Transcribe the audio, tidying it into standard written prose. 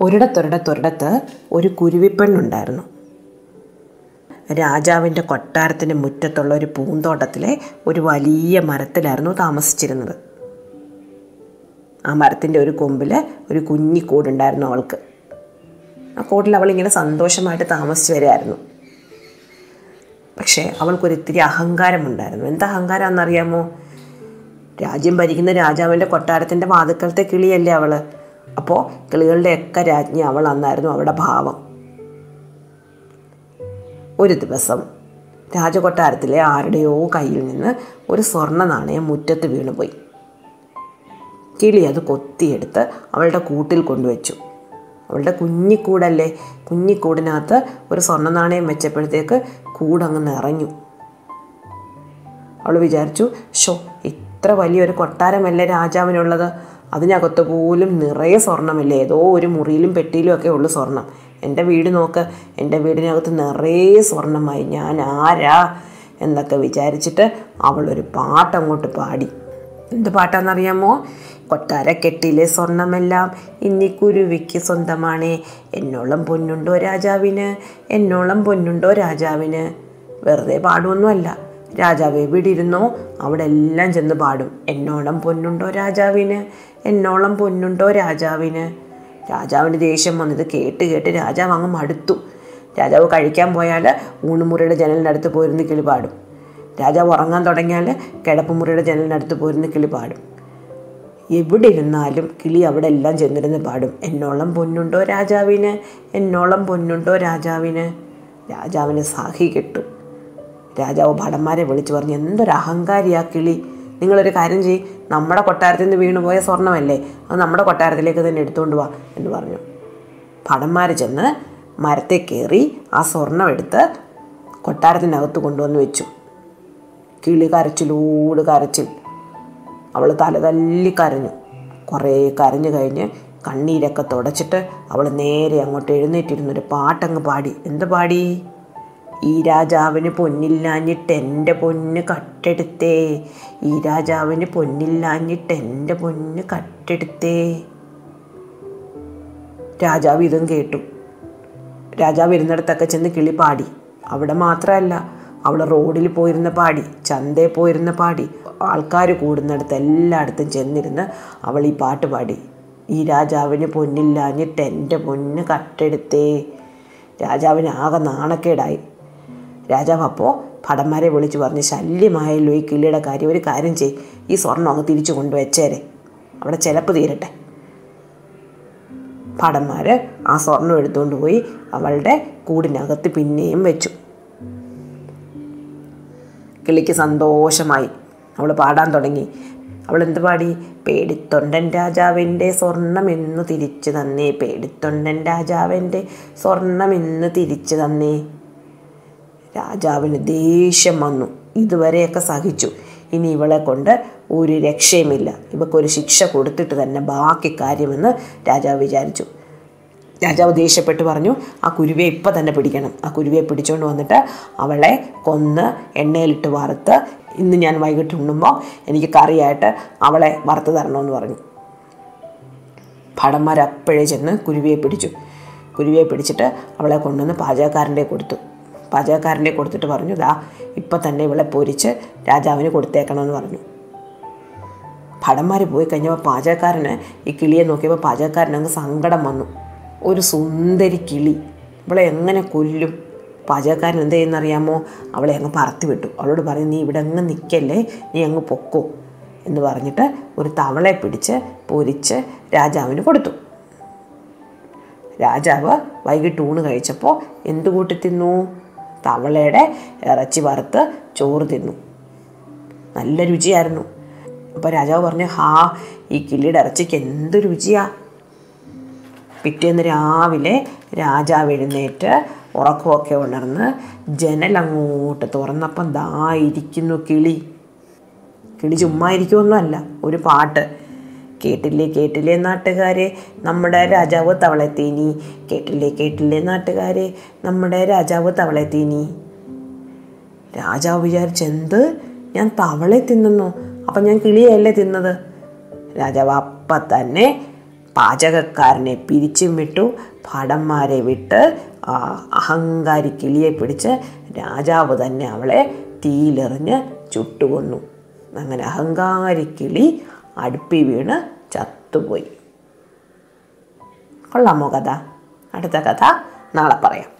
ഒരിടത്തൊരിടത്ത് ഒരു കുരുവിപ്പെണ്ണുണ്ടായിരുന്നു. രാജാവിൻ്റെ കൊട്ടാരത്തിൻ്റെ മുറ്റത്തുള്ള ഒരു പൂന്തോട്ടത്തിലെ ഒരു വലിയ മരത്തിലായിരുന്നു താമസിച്ചിരുന്നത്. ആ മരത്തിൻ്റെ ഒരു കൊമ്പിൽ ഒരു കുഞ്ഞിക്കൂടുണ്ടായിരുന്നു അവൾക്ക്. ആ കൂട്ടിൽ അവളിങ്ങനെ സന്തോഷമായിട്ട് താമസിച്ച് വരികയായിരുന്നു. പക്ഷേ അവൾക്കൊരിത്തിരി അഹങ്കാരമുണ്ടായിരുന്നു. എന്താ അഹങ്കാരമെന്നറിയാമോ? രാജ്യം ഭരിക്കുന്ന രാജാവിൻ്റെ കൊട്ടാരത്തിൻ്റെ വാതിൽക്കലത്തെ കിളിയല്ലേ അവൾ. അപ്പോൾ കിളികളുടെയൊക്കെ രാജ്ഞി അവൾ അന്നായിരുന്നു അവളുടെ ഭാവം. ഒരു ദിവസം രാജകൊട്ടാരത്തിലെ ആരുടെയോ കയ്യിൽ നിന്ന് ഒരു സ്വർണ്ണ നാണയം മുറ്റത്ത് വീണുപോയി. കിളി അത് കൊത്തിയെടുത്ത് അവളുടെ കൂട്ടിൽ കൊണ്ടുവച്ചു. അവളുടെ കുഞ്ഞിക്കൂടല്ലേ, കുഞ്ഞിക്കൂടിനകത്ത് ഒരു സ്വർണ്ണ നാണയം വെച്ചപ്പോഴത്തേക്ക് കൂടങ്ങ് നിറഞ്ഞു. അവൾ വിചാരിച്ചു, ഇത്ര വലിയൊരു കൊട്ടാരമല്ലേ രാജാവിനുള്ളത്, അതിനകത്ത് പോലും നിറയെ സ്വർണ്ണമില്ലേ, ഏതോ ഒരു മുറിയിലും പെട്ടിയിലും ഒക്കെ ഉള്ളു സ്വർണം. എൻ്റെ വീട് നോക്ക്, എൻ്റെ വീടിനകത്ത് നിറയെ സ്വർണ്ണമായി, ഞാൻ ആരാ എന്നൊക്കെ വിചാരിച്ചിട്ട് അവളൊരു പാട്ടങ്ങോട്ട് പാടി. എന്ത് പാട്ടാണെന്നറിയാമോ? കൊട്ടാരക്കെട്ടിലെ സ്വർണമെല്ലാം ഇന്നി കുരുവിക്ക് സ്വന്തമാണേ, എന്നോളം പൊന്നുണ്ടോ രാജാവിന്, എന്നോളം പൊന്നുണ്ടോ രാജാവിന്. വെറുതെ പാടുമൊന്നുമല്ല, രാജാവ് എവിടെ ഇരുന്നോ അവിടെ എല്ലാം ചെന്ന് പാടും. എന്നോളം പൊന്നുണ്ടോ രാജാവിന്, എന്നോളം പൊന്നുണ്ടോ രാജാവിന്. രാജാവിന് ദേഷ്യം വന്നത് കേട്ട് കേട്ട് രാജാവ് അങ്ങ് മടുത്തു. രാജാവ് കഴിക്കാൻ പോയാൽ ഊണുമുറിയുടെ ജനലിനടുത്ത് പോയിരുന്ന് കിളി പാടും. രാജാവ് ഉറങ്ങാൻ തുടങ്ങിയാൽ കിടപ്പുമുറിയുടെ ജനലിനടുത്ത് പോയിരുന്ന് കിളി പാടും. എവിടെ ഇരുന്നാലും കിളി അവിടെ എല്ലാം ചെന്നിരുന്ന് പാടും. എന്നോളം പൊന്നുണ്ടോ രാജാവിന്, എന്നോളം പൊന്നുണ്ടോ രാജാവിന്. രാജാവിന് സാഹി കിട്ടും. രാജാവ് ഭടന്മാരെ വിളിച്ചു പറഞ്ഞു, എന്തൊരു അഹങ്കാരിയാ കിളി, നിങ്ങളൊരു കാര്യം ചെയ്യ്, നമ്മുടെ കൊട്ടാരത്തിൽ നിന്ന് വീണുപോയ സ്വർണ്ണമല്ലേ, അത് നമ്മുടെ കൊട്ടാരത്തിലേക്ക് തന്നെ എടുത്തുകൊണ്ട് വാ എന്ന് പറഞ്ഞു. ഭടന്മാർ ചെന്ന് മരത്തെ കയറി ആ സ്വർണം എടുത്ത് കൊട്ടാരത്തിനകത്ത് കൊണ്ടുവന്ന് വെച്ചു. കിളി കരച്ചിലോട് കരച്ചിൽ. അവൾ തല തല്ലി കരഞ്ഞു. കുറേ കരഞ്ഞു കഴിഞ്ഞ് കണ്ണീരൊക്കെ തുടച്ചിട്ട് അവൾ നേരെ അങ്ങോട്ട് എഴുന്നേറ്റിരുന്നൊരു പാട്ടങ്ങ് പാടി. എന്ത് പാടി? ഈ രാജാവിന് പൊന്നില്ലാഞ്ഞിട്ട് എൻ്റെ പൊന്ന് കട്ടെടുത്തേ, ഈ രാജാവിന് പൊന്നില്ലാഞ്ഞിട്ട് എൻ്റെ പൊന്ന് കട്ടെടുത്തേ. രാജാവ് ഇതും കേട്ടു. രാജാവ് ഇരുന്നിടത്തൊക്കെ ചെന്ന് കിളി പാടി. അവിടെ മാത്രമല്ല, അവൾ റോഡിൽ പോയിരുന്ന പാടി, ചന്തയിൽ പോയിരുന്ന പാടി, ആൾക്കാർ കൂടുന്നിടത്ത് എല്ലായിടത്തും ചെന്നിരുന്ന് അവൾ ഈ പാട്ട് പാടി. ഈ രാജാവിന് പൊന്നില്ലാഞ്ഞിട്ട് എൻ്റെ പൊന്ന് കട്ടെടുത്തേ. രാജാവിന് ആകെ നാണക്കേടായി. രാജാവ് അപ്പോൾ ഭടന്മാരെ വിളിച്ചു പറഞ്ഞ്, ശല്യമായല്ലോ ഈ കിളിയുടെ കാര്യം, ഒരു കാര്യം ചെയ്യ്, ഈ സ്വർണ്ണം അങ്ങ് തിരിച്ചു കൊണ്ടുവച്ചേരെ, അവിടെ ചിലപ്പ് തീരട്ടെ. ഭടന്മാർ ആ സ്വർണ്ണം എടുത്തുകൊണ്ട് പോയി അവളുടെ കൂടിനകത്ത് പിന്നെയും വെച്ചു. കിളിക്ക് സന്തോഷമായി. അവൾ പാടാൻ തുടങ്ങി. അവൾ എന്ത് പാടി? പേടിത്തൊണ്ടൻ രാജാവിൻ്റെ സ്വർണം ഇന്ന് തിരിച്ചു തന്നേ, പേടിത്തൊണ്ടൻ രാജാവിൻ്റെ സ്വർണം ഇന്ന് തിരിച്ചു തന്നേ. രാജാവിന് ദേഷ്യം വന്നു. ഇതുവരെയൊക്കെ സഹിച്ചു, ഇനി ഇവളെ കൊണ്ട് ഒരു രക്ഷയുമില്ല, ഇവക്കൊരു ശിക്ഷ കൊടുത്തിട്ട് തന്നെ ബാക്കി കാര്യമെന്ന് രാജാവ് വിചാരിച്ചു. രാജാവ് ദേഷ്യപ്പെട്ട് പറഞ്ഞു, ആ കുരുവിയെ ഇപ്പം തന്നെ പിടിക്കണം. ആ കുരുവിയെ പിടിച്ചുകൊണ്ട് വന്നിട്ട് അവളെ കൊന്ന് എണ്ണയിലിട്ട് വറുത്ത് ഇന്ന് ഞാൻ വൈകിട്ട് ഉണ്ണുമ്പോൾ എനിക്ക് കറിയായിട്ട് അവളെ വറുത്ത് തരണമെന്ന് പറഞ്ഞു. ഭടന്മാരപ്പോഴേ ചെന്ന് കുരുവിയെ പിടിച്ചു. കുരുവിയെ പിടിച്ചിട്ട് അവളെ കൊണ്ടുവന്ന് പാചകക്കാരൻ്റെ കൊടുത്തു. പാചകക്കാരൻ്റെ കൊടുത്തിട്ട് പറഞ്ഞു, ദാ ഇപ്പം തന്നെ ഇവളെ പൊരിച്ച് രാജാവിന് കൊടുത്തേക്കണമെന്ന് പറഞ്ഞു. ഭടന്മാർ പോയി കഴിഞ്ഞപ്പോൾ പാചകക്കാരന് ഈ കിളിയെ നോക്കിയപ്പോൾ പാചകക്കാരനങ്ങ് സങ്കടം വന്നു. ഒരു സുന്ദരി കിളി, ഇവളെ എങ്ങനെ കൊല്ലും? പാചകക്കാരൻ എന്ത് ചെയ്യുന്നറിയാമോ? അവളെ അങ്ങ് പറത്തി വിട്ടു. അവളോട് പറഞ്ഞു, നീ ഇവിടെ അങ്ങ് നിൽക്കല്ലേ, നീ അങ്ങ് പൊക്കോ എന്ന് പറഞ്ഞിട്ട് ഒരു തവളയെ പിടിച്ച് പൊരിച്ച് രാജാവിന് കൊടുത്തു. രാജാവ് വൈകിട്ട് ഊണ് കഴിച്ചപ്പോൾ എന്ത് കൂട്ടി തിന്നു? തവളയുടെ ഇറച്ചി വറുത്ത് ചോറ് തിന്നു. നല്ല രുചിയായിരുന്നു. അപ്പോൾ രാജാവ് പറഞ്ഞു, ഈ കിളിയുടെ ഇറച്ചിക്ക് എന്ത് രുചിയാ. പിറ്റേന്ന് രാവിലെ രാജാവ് എഴുന്നേറ്റ് ഉറക്കമൊക്കെ ഉണർന്ന് ജനലങ്ങോട്ട് തുറന്നപ്പം ദാ ഇരിക്കുന്നു കിളി. കിളി ചുമ്മാ ഇരിക്കുമൊന്നുമല്ല, ഒരു പാട്ട്. കേട്ടില്ലേ കേട്ടില്ലേ നാട്ടുകാരെ, നമ്മുടെ രാജാവ് തവളെത്തീനി, കേട്ടില്ലേ കേട്ടില്ലേ നാട്ടുകാരെ, നമ്മുടെ രാജാവ് തവളെത്തീനി. രാജാവ് വിചാരിച്ചെന്ത്, ഞാൻ തവളെ തിന്നുന്നു, അപ്പം ഞാൻ കിളിയല്ലേ തിന്നത്. രാജാവ് അപ്പം തന്നെ പാചകക്കാരനെ പിരിച്ചും വിട്ടു. ഭടന്മാരെ വിട്ട് ആ അഹങ്കാരി കിളിയെ പിടിച്ച് രാജാവ് തന്നെ അവളെ തീയിലെറിഞ്ഞ് ചുട്ടുകൊന്നു. അങ്ങനെ അഹങ്കാരി കിളി അടുപ്പി വീണ് ചത്തുപോയി. കൊള്ളാമോ കഥ? അടുത്ത കഥ നാളെ പറയാം.